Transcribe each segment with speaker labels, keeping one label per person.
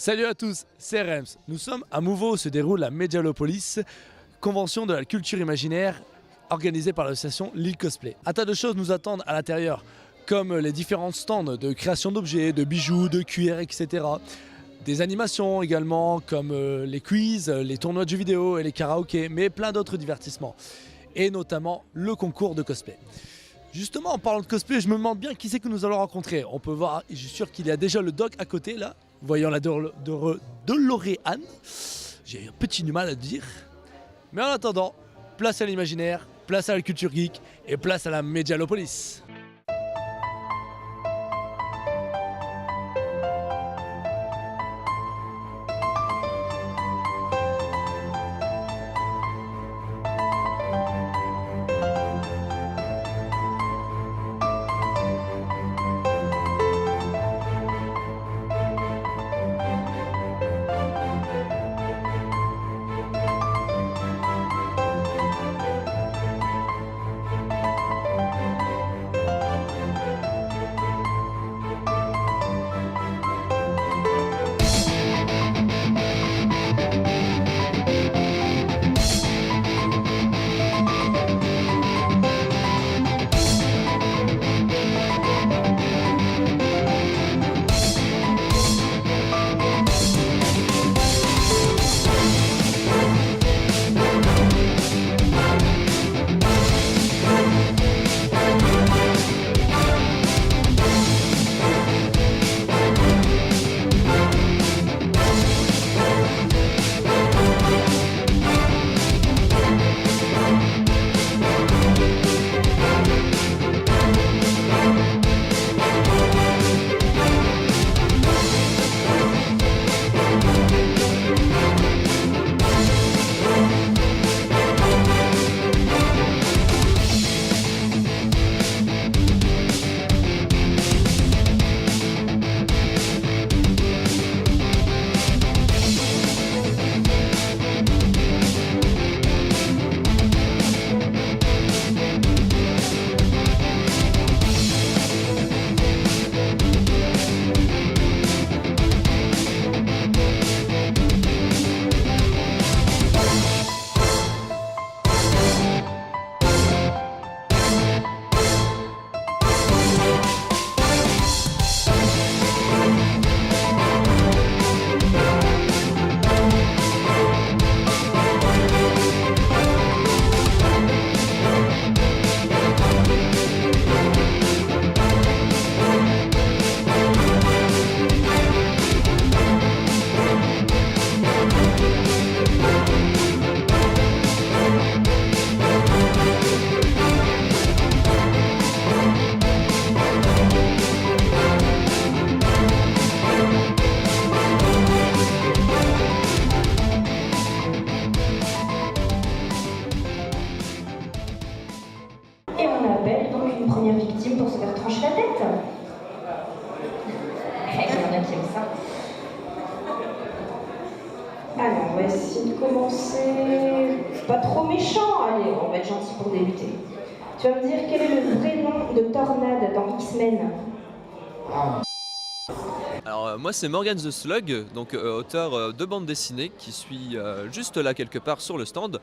Speaker 1: Salut à tous, c'est Rems. Nous sommes à Mouveau où se déroule la Medialopolis, convention de la culture imaginaire organisée par l'association Lille Cosplay. Un tas de choses nous attendent à l'intérieur, comme les différents stands de création d'objets, de bijoux, de cuir, etc. Des animations également, comme les quiz, les tournois de jeux vidéo et les karaokés, mais plein d'autres divertissements. Et notamment le concours de cosplay. Justement, en parlant de cosplay, je me demande bien qui c'est que nous allons rencontrer. On peut voir, je suis sûr qu'il y a déjà le doc à côté, là, voyant la DeLorean. J'ai un petit mal à le dire. Mais en attendant, place à l'imaginaire, place à la culture geek et place à la Medialopolis.
Speaker 2: Et on appelle donc une première victime pour se faire trancher la tête. Il y en a qui aiment ça. Alors, on va essayer de commencer pas trop méchant. Allez, on va être gentil pour débuter. Tu vas me dire quel est le vrai nom de Tornade dans X-Men?
Speaker 3: Alors moi c'est Morgan the Slug, donc auteur de bande dessinée qui suit juste là quelque part sur le stand.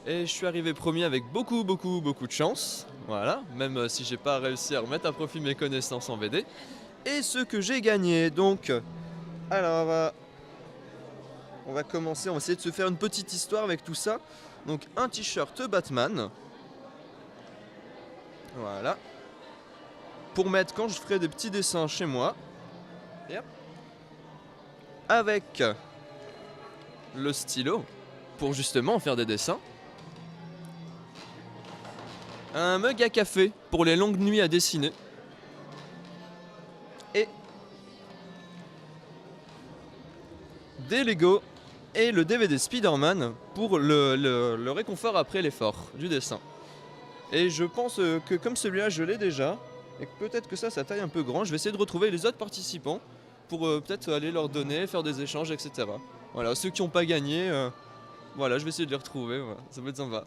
Speaker 3: Et je suis arrivé premier avec beaucoup de chance, voilà, même si j'ai pas réussi à remettre à profit mes connaissances en BD. Et ce que j'ai gagné, donc, alors, on va commencer, on va essayer de se faire une petite histoire avec tout ça. Donc un t-shirt Batman, voilà, pour mettre quand je ferai des petits dessins chez moi. Yep. Avec le stylo, pour justement faire des dessins. Un mug à café pour les longues nuits à dessiner. Et des Lego et le DVD Spider-Man pour le réconfort après l'effort du dessin. Et je pense que comme celui-là je l'ai déjà, et que peut-être que ça taille un peu grand, je vais essayer de retrouver les autres participants pour peut-être aller leur donner, faire des échanges, etc. Voilà, ceux qui n'ont pas gagné, voilà, je vais essayer de les retrouver, voilà, ça peut être sympa.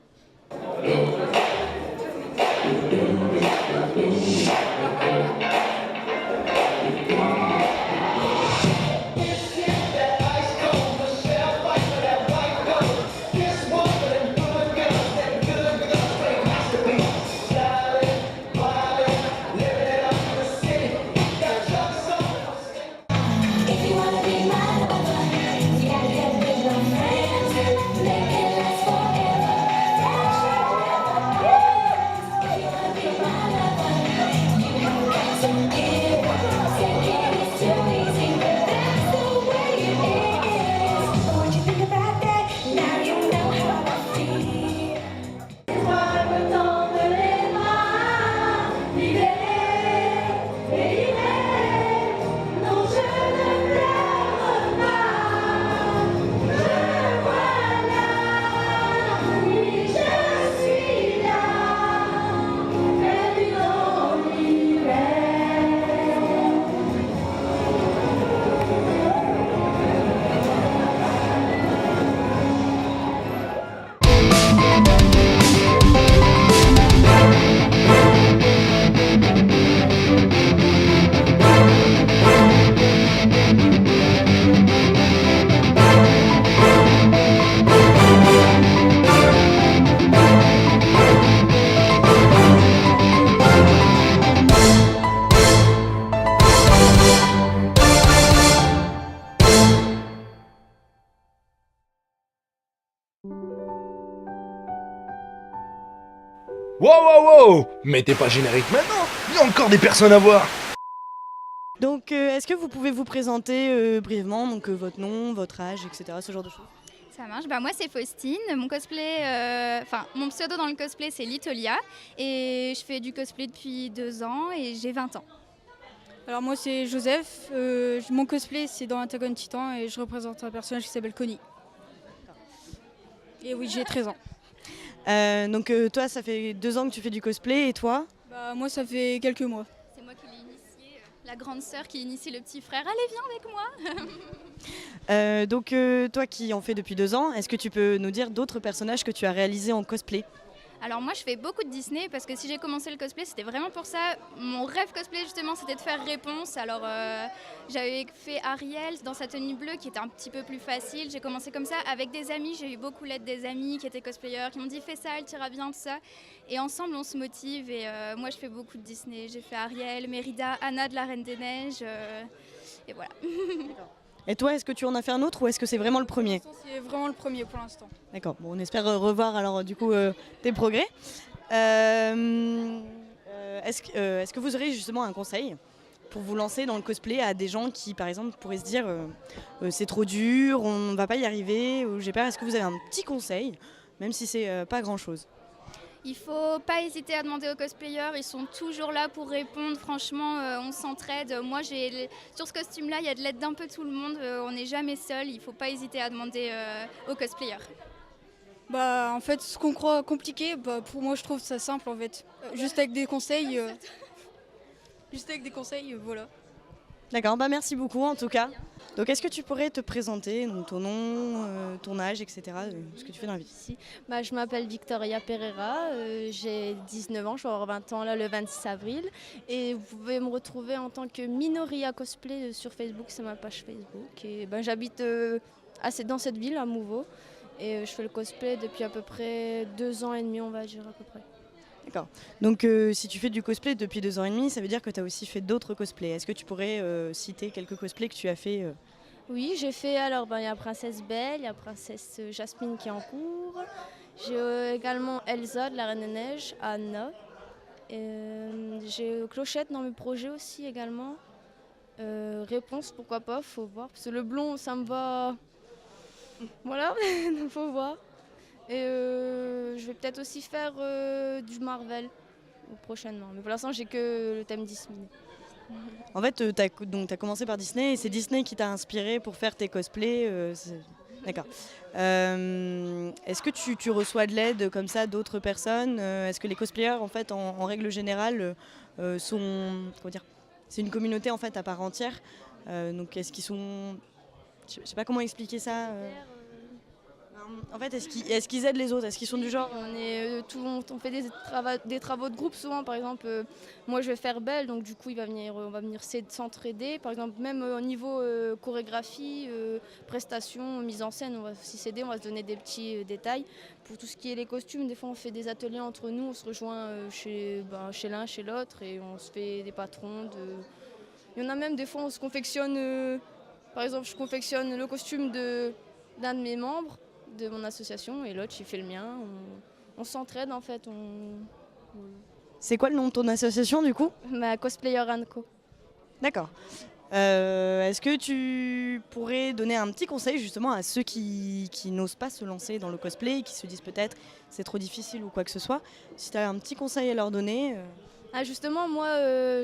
Speaker 1: Wow. Mais t'es pas générique maintenant. Il y a encore des personnes à voir.
Speaker 4: Donc, est-ce que vous pouvez vous présenter brièvement, donc votre nom, votre âge, etc., ce genre de choses?
Speaker 5: Ça marche. Moi c'est Faustine. Mon cosplay, mon pseudo dans le cosplay c'est Litolia et je fais du cosplay depuis 2 ans et j'ai 20 ans.
Speaker 6: Alors moi c'est Joseph, mon cosplay c'est dans Attack on Titan et je représente un personnage qui s'appelle Connie. Et oui, j'ai 13 ans.
Speaker 4: Donc toi, ça fait 2 ans que tu fais du cosplay, et toi?
Speaker 6: Moi ça fait quelques mois.
Speaker 5: C'est moi qui l'ai initié, la grande sœur qui initie le petit frère. Allez viens avec moi.
Speaker 4: Donc toi qui en fais depuis 2 ans, est-ce que tu peux nous dire d'autres personnages que tu as réalisés en cosplay?
Speaker 5: Alors moi je fais beaucoup de Disney parce que si j'ai commencé le cosplay c'était vraiment pour ça. Mon rêve cosplay justement c'était de faire Réponse. Alors j'avais fait Ariel dans sa tenue bleue qui était un petit peu plus facile. J'ai commencé comme ça avec des amis, j'ai eu beaucoup l'aide des amis qui étaient cosplayers, qui m'ont dit fais ça, elle t'ira bien, tout ça. Et ensemble on se motive et moi je fais beaucoup de Disney. J'ai fait Ariel, Mérida, Anna de la Reine des Neiges et voilà.
Speaker 4: Et toi, est-ce que tu en as fait un autre ou est-ce que c'est vraiment le premier?
Speaker 6: C'est vraiment le premier pour l'instant.
Speaker 4: D'accord, bon, on espère revoir alors du coup tes progrès. Est-ce que vous aurez justement un conseil pour vous lancer dans le cosplay à des gens qui par exemple pourraient se dire c'est trop dur, on ne va pas y arriver, ou j'ai peur? Est-ce que vous avez un petit conseil, même si c'est pas grand-chose?
Speaker 5: Il faut pas hésiter à demander aux cosplayers, ils sont toujours là pour répondre, franchement on s'entraide. Moi sur ce costume là il y a de l'aide d'un peu tout le monde, on n'est jamais seul, il faut pas hésiter à demander aux cosplayers.
Speaker 6: En fait ce qu'on croit compliqué, pour moi je trouve ça simple en fait. Juste avec des conseils, voilà.
Speaker 4: D'accord, merci beaucoup en tout cas. Donc est-ce que tu pourrais te présenter, donc ton nom, ton âge, etc., ce que tu fais dans la vie?
Speaker 7: Je m'appelle Victoria Pereira, j'ai 19 ans, je vais avoir 20 ans là, le 26 avril. Et vous pouvez me retrouver en tant que Minoria Cosplay sur Facebook, c'est ma page Facebook. Et j'habite dans cette ville, à Mouveau. Et je fais le cosplay depuis à peu près 2 ans et demi, on va dire à peu près.
Speaker 4: D'accord. Donc si tu fais du cosplay depuis 2 ans et demi, ça veut dire que tu as aussi fait d'autres cosplays. Est-ce que tu pourrais citer quelques cosplays que tu as fait
Speaker 7: Oui, j'ai fait il y a Princesse Belle, il y a Princesse Jasmine qui est en cours. J'ai également Elsa de la Reine des Neiges, Anna. J'ai Clochette dans mes projets aussi également. Réponse, pourquoi pas, faut voir. Parce que le blond, ça me va. Voilà, faut voir. Et je vais peut-être aussi faire du Marvel prochainement. Mais pour l'instant, j'ai que le thème Disney.
Speaker 4: En fait, t'as commencé par Disney et c'est Disney qui t'a inspiré pour faire tes cosplays. D'accord. Est-ce que tu reçois de l'aide comme ça d'autres personnes? Est-ce que les cosplayers, en fait, en règle générale, sont, comment dire, c'est une communauté en fait à part entière. Donc est-ce qu'ils sont, je sais pas comment expliquer ça. En fait, est-ce qu'ils aident les autres? Est-ce qu'ils sont du genre
Speaker 7: On fait des travaux de groupe souvent. Par exemple, moi je vais faire Belle, donc du coup on va venir s'entraider. Par exemple, même au niveau chorégraphie, prestations, mise en scène, on va aussi s'aider, on va se donner des petits détails. Pour tout ce qui est les costumes, des fois on fait des ateliers entre nous, on se rejoint chez l'un, chez l'autre et on se fait des patrons. Il y en a même des fois on se confectionne, par exemple je confectionne le costume d'un de mes membres de mon association et l'autre il fait le mien, on s'entraide en fait.
Speaker 4: C'est quoi le nom de ton association du coup?
Speaker 7: Ma Cosplayer & Co.
Speaker 4: D'accord. Est-ce que tu pourrais donner un petit conseil justement à ceux qui n'osent pas se lancer dans le cosplay et qui se disent peut-être c'est trop difficile ou quoi que ce soit? Si tu as un petit conseil à leur donner.
Speaker 7: Justement, moi,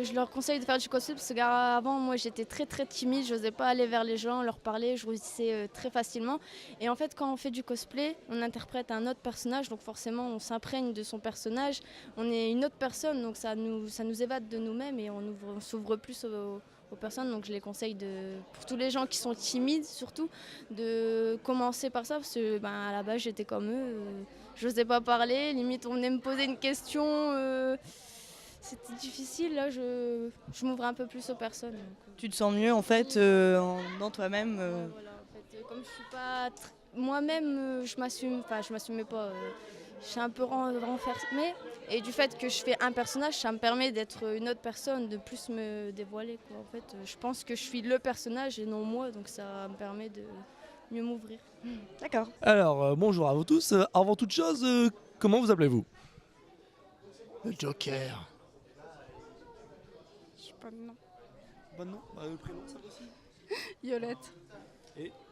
Speaker 7: je leur conseille de faire du cosplay parce qu'avant, moi, j'étais très très timide, je n'osais pas aller vers les gens, leur parler, je rougissais très facilement. Et en fait, quand on fait du cosplay, on interprète un autre personnage, donc forcément, on s'imprègne de son personnage. On est une autre personne, donc ça nous évade de nous-mêmes et on s'ouvre plus aux personnes. Donc je les conseille pour tous les gens qui sont timides, surtout, de commencer par ça parce que à la base, j'étais comme eux, je n'osais pas parler, limite, on venait me poser une question. C'était difficile, là je m'ouvrais un peu plus aux personnes.
Speaker 4: Tu te sens mieux en fait dans toi-même.
Speaker 7: Voilà, en fait, comme je suis pas moi-même, je m'assumais pas. Je suis un peu renfermée et du fait que je fais un personnage, ça me permet d'être une autre personne, de plus me dévoiler, quoi. En fait, je pense que je suis le personnage et non moi, donc ça me permet mieux m'ouvrir.
Speaker 4: D'accord.
Speaker 1: Alors, bonjour à vous tous. Avant toute chose, comment vous appelez-vous?
Speaker 8: Le Joker.
Speaker 6: Je sais pas le nom.
Speaker 1: Bon nom, le prénom, ça aussi.
Speaker 6: Violette.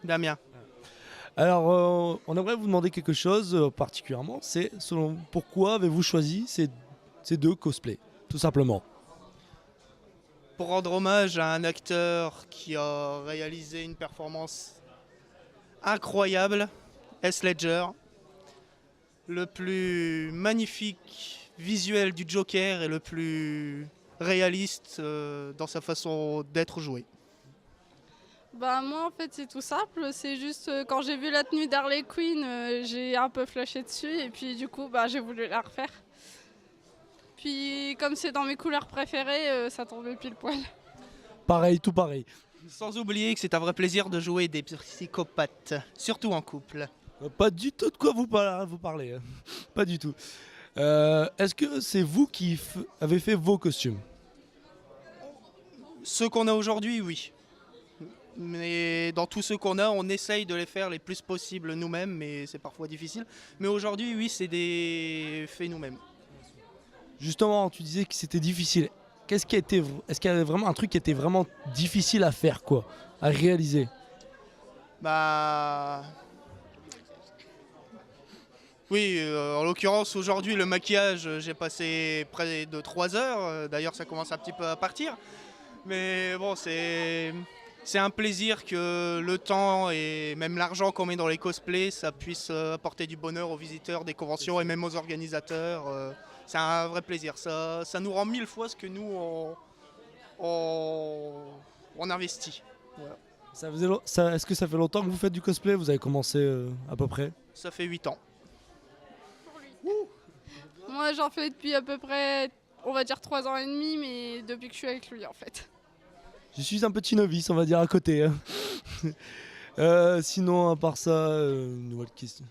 Speaker 8: Damien.
Speaker 1: Alors, on aimerait vous demander quelque chose particulièrement. C'est selon pourquoi avez-vous choisi ces deux cosplays, tout simplement.
Speaker 8: Pour rendre hommage à un acteur qui a réalisé une performance incroyable, Heath Ledger, le plus magnifique visuel du Joker et le plus réaliste dans sa façon d'être joué.
Speaker 6: Bah moi en fait c'est tout simple, c'est juste quand j'ai vu la tenue d'Harley Quinn, j'ai un peu flashé dessus et puis du coup bah, j'ai voulu la refaire. Puis comme c'est dans mes couleurs préférées, ça tombait pile poil.
Speaker 1: Pareil, tout pareil.
Speaker 8: Sans oublier que c'est un vrai plaisir de jouer des psychopathes, surtout en couple.
Speaker 1: Pas du tout de quoi vous parlez. Pas du tout. Est-ce que c'est vous qui avez fait vos costumes?
Speaker 8: Ceux qu'on a aujourd'hui, oui. Mais dans tous ceux qu'on a, on essaye de les faire les plus possibles nous-mêmes, mais c'est parfois difficile. Mais aujourd'hui, oui, c'est des faits nous-mêmes.
Speaker 1: Justement, tu disais que c'était difficile. Est-ce qu'il y avait vraiment un truc qui était vraiment difficile à faire, quoi, à réaliser?
Speaker 8: Bah... Oui, en l'occurrence, aujourd'hui, le maquillage, j'ai passé près de 3 heures. D'ailleurs, ça commence un petit peu à partir. Mais bon, c'est un plaisir que le temps et même l'argent qu'on met dans les cosplays, ça puisse apporter du bonheur aux visiteurs des conventions et même aux organisateurs. C'est un vrai plaisir. Ça nous rend 1000 fois ce que nous, on investit. Voilà.
Speaker 1: Est-ce que ça fait longtemps que vous faites du cosplay? Vous avez commencé à peu près?
Speaker 8: Ça fait 8 ans.
Speaker 6: Moi j'en fais depuis à peu près, on va dire 3 ans et demi, mais depuis que je suis avec lui en fait.
Speaker 1: Je suis un petit novice, on va dire, à côté. Hein. Sinon, à part ça, une nouvelle question.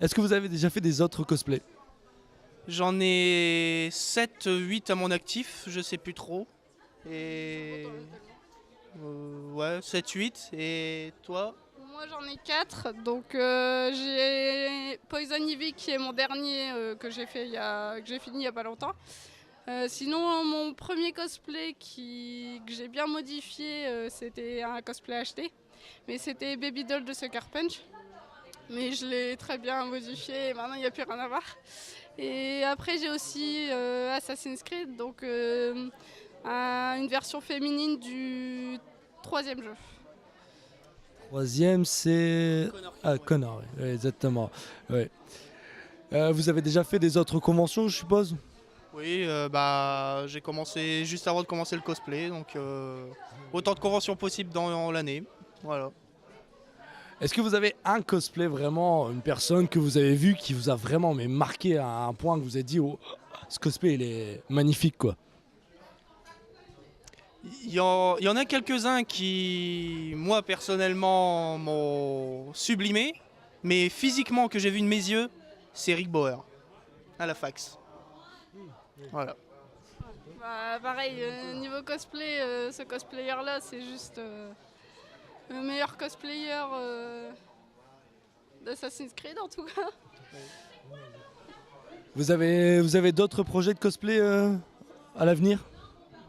Speaker 1: Est-ce que vous avez déjà fait des autres cosplays?
Speaker 8: J'en ai 7, 8 à mon actif, je sais plus trop. Et... ouais, 7, 8. Et toi?
Speaker 6: Moi j'en ai 4, donc j'ai Poison Ivy qui est mon dernier que j'ai fait que j'ai fini il y a pas longtemps. Sinon mon premier cosplay que j'ai bien modifié, c'était un cosplay acheté, mais c'était Baby Doll de Sucker Punch. Mais je l'ai très bien modifié et maintenant il n'y a plus rien à voir. Et après j'ai aussi Assassin's Creed, donc une version féminine du 3e jeu.
Speaker 1: Troisième, c'est... Ah, Connor, oui, exactement. Ouais. Vous avez déjà fait des autres conventions, je suppose?
Speaker 8: Oui, bah, j'ai commencé juste avant de commencer le cosplay, donc autant de conventions possibles dans l'année. Voilà.
Speaker 1: Est-ce que vous avez un cosplay vraiment, une personne que vous avez vue qui vous a vraiment marqué à un point que vous avez dit oh, ce cosplay il est magnifique quoi?
Speaker 8: Il y en a quelques-uns qui, moi personnellement, m'ont sublimé, mais physiquement que j'ai vu de mes yeux, c'est Rick Bauer, à la fax. Voilà.
Speaker 6: Bah, pareil, niveau cosplay, ce cosplayer là c'est juste le meilleur cosplayer d'Assassin's Creed en tout cas.
Speaker 1: Vous avez d'autres projets de cosplay à l'avenir?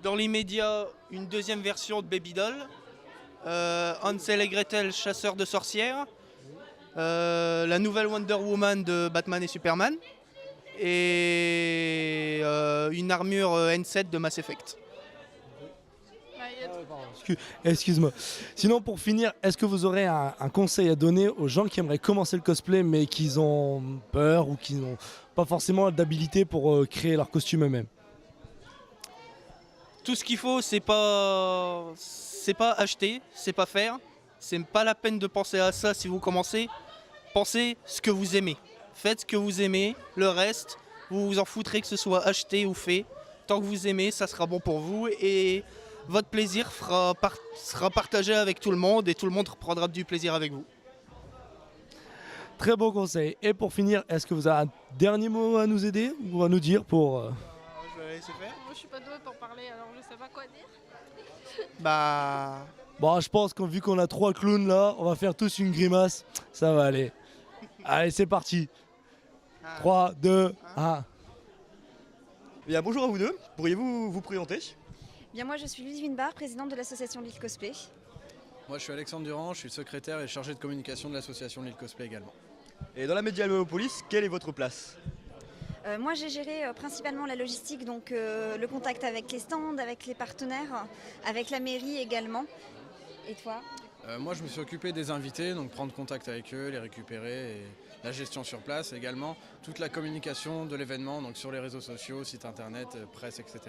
Speaker 8: Dans l'immédiat, une deuxième version de Baby Doll, Hansel et Gretel, chasseurs de sorcières, la nouvelle Wonder Woman de Batman et Superman, et une armure N7 de Mass Effect.
Speaker 1: Excuse-moi. Sinon, pour finir, est-ce que vous aurez un conseil à donner aux gens qui aimeraient commencer le cosplay mais qui ont peur ou qui n'ont pas forcément d'habilité pour créer leur costume eux-mêmes?
Speaker 8: Tout ce qu'il faut, c'est pas acheter, c'est pas faire. C'est pas la peine de penser à ça si vous commencez. Pensez ce que vous aimez. Faites ce que vous aimez. Le reste, vous vous en foutrez que ce soit acheté ou fait. Tant que vous aimez, ça sera bon pour vous et votre plaisir sera partagé avec tout le monde et tout le monde prendra du plaisir avec vous.
Speaker 1: Très bon conseil. Et pour finir, est-ce que vous avez un dernier mot à nous aider ou à nous dire pour...
Speaker 8: Je vais laisser faire.
Speaker 6: Moi je suis pas douée pour parler alors je sais pas quoi dire.
Speaker 8: Bah,
Speaker 1: Bon, je pense vu qu'on a 3 clowns là, on va faire tous une grimace. Ça va aller. Allez, c'est parti. 3, 2, 1.
Speaker 9: Bien, bonjour à vous deux. Pourriez-vous vous présenter?
Speaker 10: Bien, moi, je suis Ludivine Barre, présidente de l'association Lille Cosplay.
Speaker 11: Moi je suis Alexandre Durand, je suis secrétaire et chargé de communication de l'association Lille Cosplay également.
Speaker 9: Et dans la Médialopolis, quelle est votre place?
Speaker 10: Moi, j'ai géré principalement la logistique, donc le contact avec les stands, avec les partenaires, avec la mairie également. Et toi?
Speaker 11: Moi je me suis occupé des invités, donc prendre contact avec eux, les récupérer, et la gestion sur place, et également toute la communication de l'événement, donc sur les réseaux sociaux, site internet, presse, etc.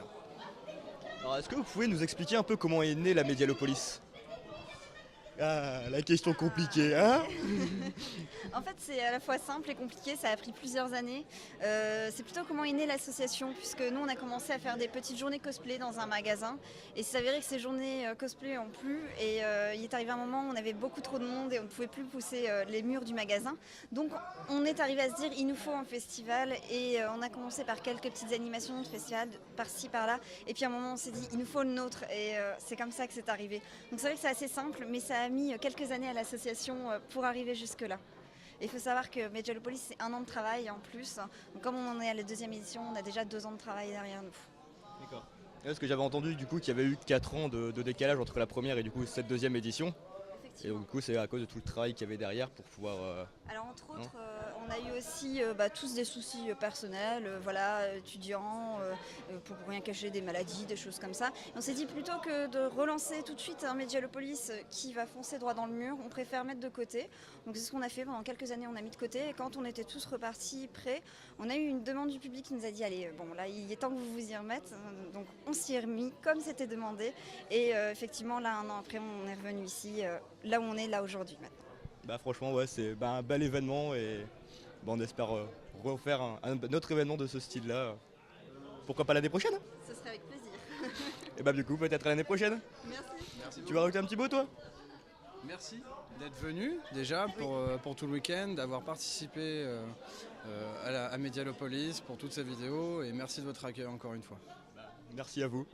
Speaker 9: Alors, est-ce que vous pouvez nous expliquer un peu comment est née la Médialopolis? Ah, la question compliquée, hein?
Speaker 10: En fait, c'est à la fois simple et compliqué, ça a pris plusieurs années. C'est plutôt comment est née l'association, puisque nous, on a commencé à faire des petites journées cosplay dans un magasin. Et il s'est avéré que ces journées cosplay ont plu. Et il est arrivé un moment où on avait beaucoup trop de monde et on ne pouvait plus pousser les murs du magasin. Donc, on est arrivé à se dire, il nous faut un festival. Et on a commencé par quelques petites animations de festival, par-ci, par-là. Et puis à un moment, on s'est dit, il nous faut le nôtre. Et c'est comme ça que c'est arrivé. Donc, c'est vrai que c'est assez simple, mais ça a mis quelques années à l'association pour arriver jusque-là. Il faut savoir que Médialopolis, c'est 1 an de travail en plus. Donc, comme on en est à la 2e édition, on a déjà 2 ans de travail derrière nous.
Speaker 9: D'accord. Parce que j'avais entendu du coup qu'il y avait eu 4 ans de décalage entre la première et du coup cette 2e édition. Et donc, du coup, c'est à cause de tout le travail qu'il y avait derrière pour pouvoir...
Speaker 10: Alors, entre autres, on a eu aussi tous des soucis personnels, étudiants, pour rien cacher, des maladies, des choses comme ça. Et on s'est dit, plutôt que de relancer tout de suite un Médialopolis qui va foncer droit dans le mur, on préfère mettre de côté. Donc, c'est ce qu'on a fait pendant quelques années, on a mis de côté. Et quand on était tous repartis prêts, on a eu une demande du public qui nous a dit, allez, bon, là, il est temps que vous vous y remettez. Donc, on s'y est remis comme c'était demandé. Et effectivement, là, 1 an après, on est revenu ici, là où on est là aujourd'hui maintenant.
Speaker 9: Bah franchement ouais, c'est un bel événement et on espère refaire un autre événement de ce style-là. Pourquoi pas l'année prochaine?
Speaker 10: Ce serait avec plaisir.
Speaker 9: Et bah du coup peut-être à l'année prochaine.
Speaker 10: Merci.
Speaker 9: Tu vas rajouter un petit mot toi?
Speaker 11: Merci d'être venu déjà pour tout le week-end, d'avoir participé à Médialopolis pour toutes ces vidéos et merci de votre accueil encore une fois.
Speaker 9: Merci à vous.